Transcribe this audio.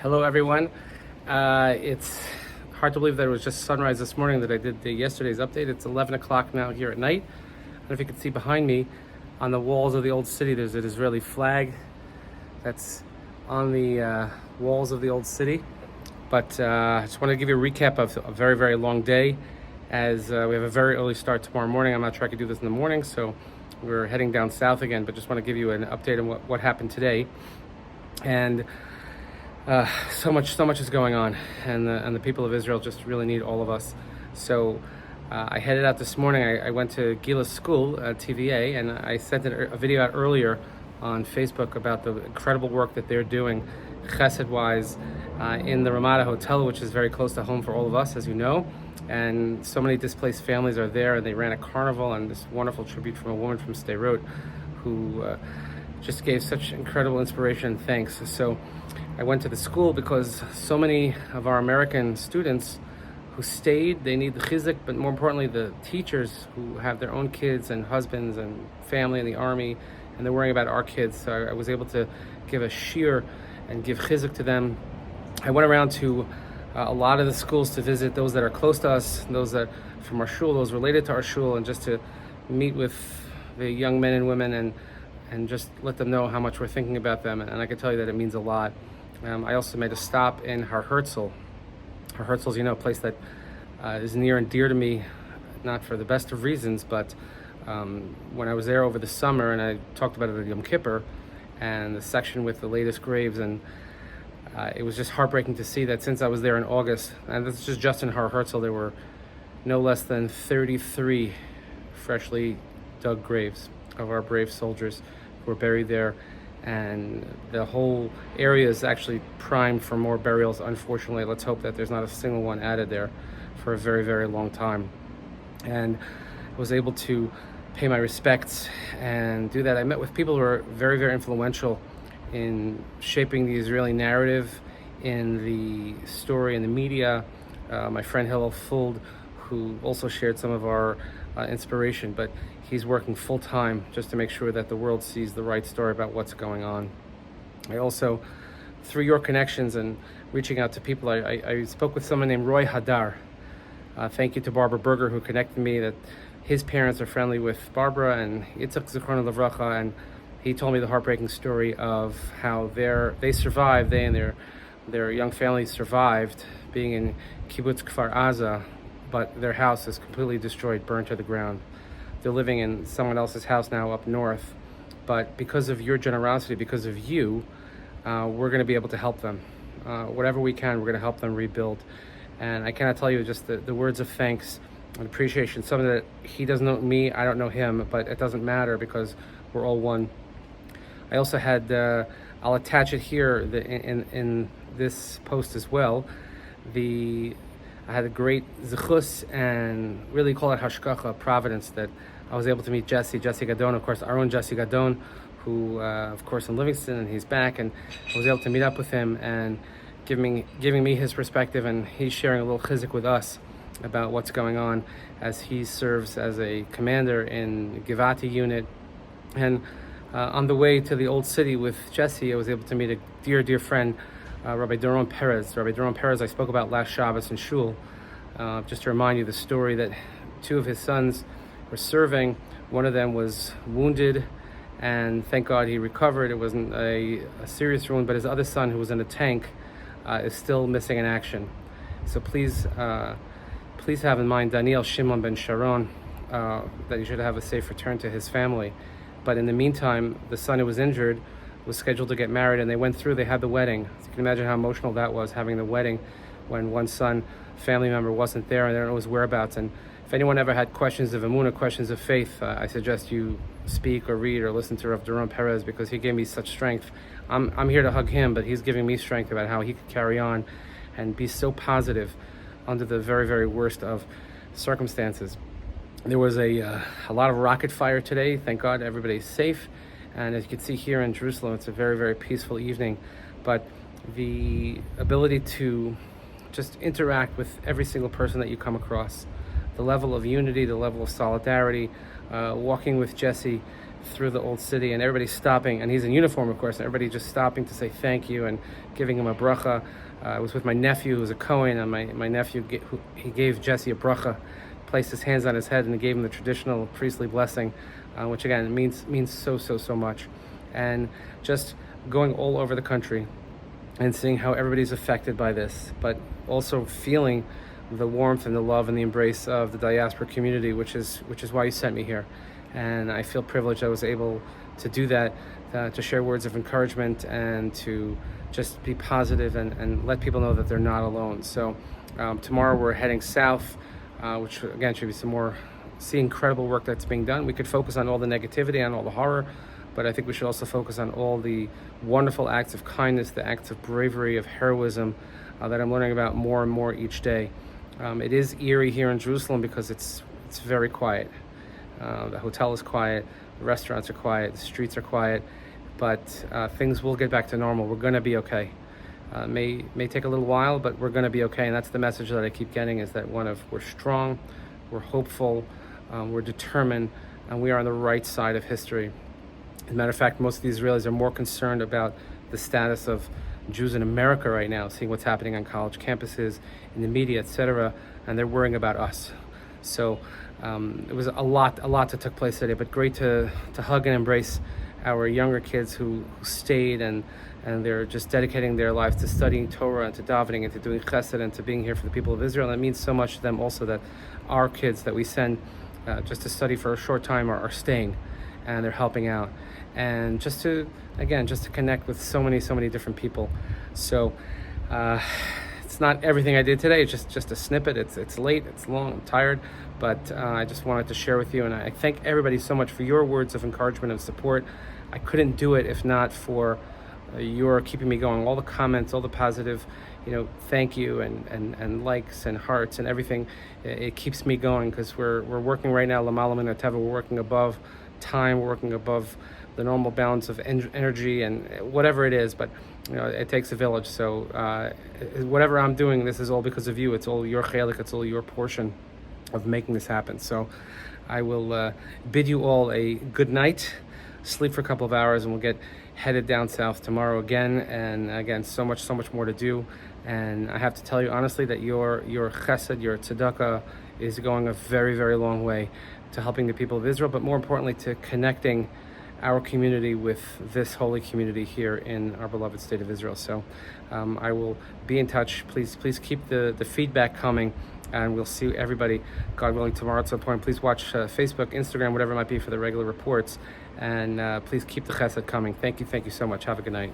Hello, everyone. It's hard to believe that it was just sunrise this morning that I did yesterday's update. It's 11 o'clock now here at night. I don't know if you can see behind me on the walls of the old city, there's an Israeli flag that's on the walls of the old city. But I just want to give you a recap of a very, very long day as we have a very early start tomorrow morning. I'm not sure I could do this in the morning, so we're heading down south again, but just want to give you an update on what happened today. And so much is going on, and the people of Israel just really need all of us. So I headed out this morning. I went to Gila School at TVA, and I sent a video out earlier on Facebook about the incredible work that they're doing, chesed-wise, in the Ramada Hotel, which is very close to home for all of us, as you know. And so many displaced families are there, and they ran a carnival, and this wonderful tribute from a woman from Sderot who just gave such incredible inspiration and thanks. So I went to the school because so many of our American students who stayed, they need the Chizuk, but more importantly, the teachers who have their own kids and husbands and family in the army, and they're worrying about our kids. So I was able to give a shiur and give Chizuk to them. I went around to a lot of the schools to visit those that are close to us, those that from our shul, those related to our shul, and just to meet with the young men and women and just let them know how much we're thinking about them. And I can tell you that it means a lot. I also made a stop in Har Herzl. Har Herzl is, a place that is near and dear to me, not for the best of reasons, but when I was there over the summer, and I talked about it at Yom Kippur, and the section with the latest graves, and it was just heartbreaking to see that since I was there in August, and this is just in Har Herzl, there were no less than 33 freshly dug graves of our brave soldiers who were buried there. And the whole area is actually primed for more burials. Unfortunately, let's hope that there's not a single one added there for a very, very long time. And I was able to pay my respects and do that. I met with people who are very, very influential in shaping the Israeli narrative, in the story, in the media. My friend Hillel Fuld, who also shared some of our inspiration, but he's working full-time just to make sure that the world sees the right story about what's going on. I also, through your connections and reaching out to people, I spoke with someone named Roy Hadar. Thank you to Barbara Berger, who connected me, that his parents are friendly with Barbara and Yitzhak Zichrono Livracha, and he told me the heartbreaking story of how they survived, they and their young family survived being in Kibbutz Kfar Aza, but their house is completely destroyed, burned to the ground. They're living in someone else's house now up north, but because of your generosity, because of you, we're going to be able to help them. Whatever we can, we're going to help them rebuild. And I cannot tell you just the words of thanks and appreciation. Something that he doesn't know me, I don't know him, but it doesn't matter because we're all one. I also had, I'll attach it here in this post as well, I had a great zichus and really call it hashkacha, providence, that I was able to meet Jesse Gadon, of course, our own Jesse Gadon, who, of course, in Livingston, and he's back, and I was able to meet up with him and giving me his perspective, and he's sharing a little chizuk with us about what's going on as he serves as a commander in Givati unit. And on the way to the old city with Jesse, I was able to meet a dear friend, Rabbi Doron Perez. Rabbi Doron Perez I spoke about last Shabbos in Shul. Just to remind you the story that two of his sons were serving. One of them was wounded, and thank God he recovered. It wasn't a serious wound, but his other son, who was in a tank, is still missing in action. So please have in mind Daniel Shimon Ben Shon, that he should have a safe return to his family. But in the meantime, the son who was injured was scheduled to get married, and they had the wedding. So you can imagine how emotional that was, having the wedding when one son, family member, wasn't there and they don't know his whereabouts. And if anyone ever had questions of emunah, questions of faith, I suggest you speak or read or listen to Rav Doron Perez, because he gave me such strength. I'm here to hug him, but he's giving me strength about how he could carry on and be so positive under the very, very worst of circumstances. There was a lot of rocket fire today. Thank God everybody's safe. And as you can see here in Jerusalem, it's a very, very peaceful evening. But the ability to just interact with every single person that you come across, the level of unity, the level of solidarity, walking with Jesse through the old city, and everybody's stopping, and he's in uniform, of course, and everybody just stopping to say thank you and giving him a bracha. I was with my nephew, who's a Kohen, and my nephew, he gave Jesse a bracha, placed his hands on his head, and gave him the traditional priestly blessing, which again means so much. And just going all over the country and seeing how everybody's affected by this, but also feeling the warmth and the love and the embrace of the diaspora community, which is why you sent me here. And I feel privileged I was able to do that, to share words of encouragement and to just be positive and let people know that they're not alone. So tomorrow we're heading south, which again should be see incredible work that's being done. We could focus on all the negativity and all the horror, but I think we should also focus on all the wonderful acts of kindness, the acts of bravery, of heroism that I'm learning about more and more each day. It is eerie here in Jerusalem because it's very quiet. The hotel is quiet, the restaurants are quiet, the streets are quiet, but things will get back to normal. We're going to be okay. May take a little while, but we're going to be okay. And that's the message that I keep getting, is that we're strong, we're hopeful, we're determined, and we are on the right side of history. As a matter of fact, most of the Israelis are more concerned about the status of Jews in America right now, seeing what's happening on college campuses, in the media, etc., and they're worrying about us. So it was a lot that took place today, but great to hug and embrace our younger kids who stayed and they're just dedicating their lives to studying Torah and to davening and to doing chesed and to being here for the people of Israel. And it means so much to them also that our kids that we send just to study for a short time are staying, and they're helping out, and just to connect with so many different people. So it's not everything I did today. It's just a snippet. It's late, it's long, I'm tired, but I just wanted to share with you, and I thank everybody so much for your words of encouragement and support. I couldn't do it if not for your keeping me going. All the comments, all the positive, thank you and likes and hearts and everything. It keeps me going, because we're working right now, Lamala Min Hateva, we're working above time, we're working above the normal balance of energy and whatever it is, but it takes a village. So whatever I'm doing, this is all because of you. It's all your chelik, it's all your portion of making this happen. So I will bid you all a good night, sleep for a couple of hours, and we'll get headed down south tomorrow again. And again, so much more to do. And I have to tell you honestly that your chesed, your tzedakah is going a very long way to helping the people of Israel, but more importantly to connecting our community with this holy community here in our beloved state of Israel. So I will be in touch. Please keep the feedback coming, and we'll see everybody, God willing, tomorrow at some point. Please watch Facebook, Instagram, whatever it might be, for the regular reports, and please keep the chesed coming. Thank you so much. Have a good night.